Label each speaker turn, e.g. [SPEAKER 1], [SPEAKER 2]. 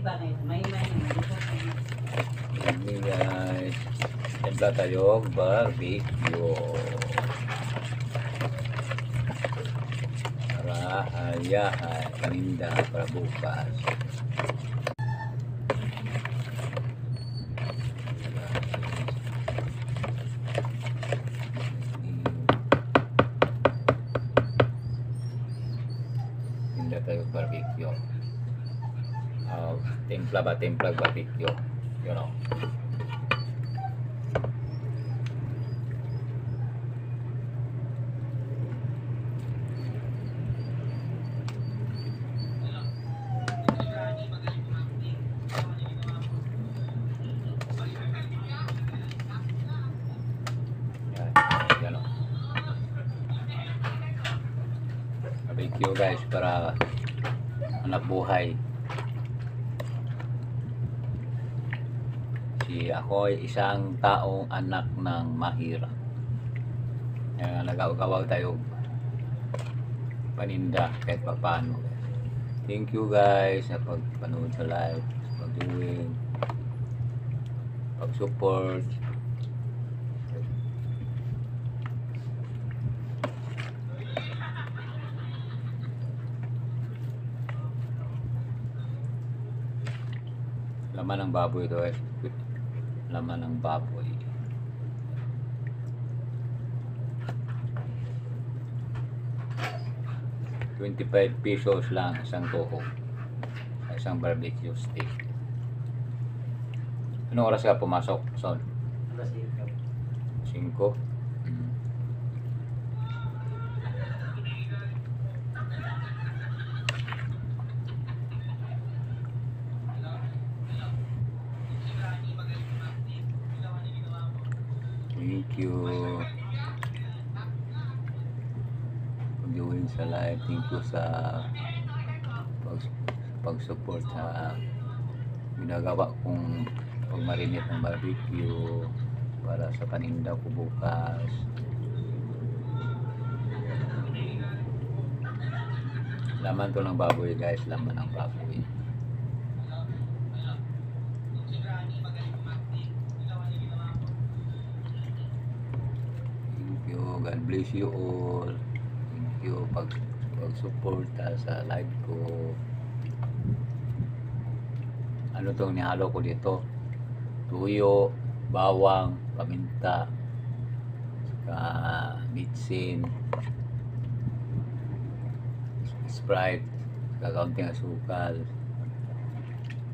[SPEAKER 1] Hindi guys. Templa tayo barbecue. Para ayahay paninda para bukas. Tinda tayo barbecue. Timpla barbecue. You know. Yan o. Barbecue guys para anak buhay. Ako ay isang taong anak ng mahirap. Nag-awag tayo paninda kahit pa paano. Thank you guys sa pagpanood sa live, pag-viewing, pag-support. Laman ng baboy ito guys. Laman ng baboy. ₱25 lang isang tuhog. Isang barbecue steak. Anong oras ka pumasok, Son? 5. Thank you pag-join sa live. Thank you sa pag-support sa ginagawa kong pagmarinate ng barbecue para sa paninda ko bukas. Laman to ng baboy guys, laman ng baboy. God bless you all. Thank you pag-support sa live ko. Ano tong nihalo ko dito? Tuyo, bawang, paminta, bitsin, Sprite, kakaunting asukal.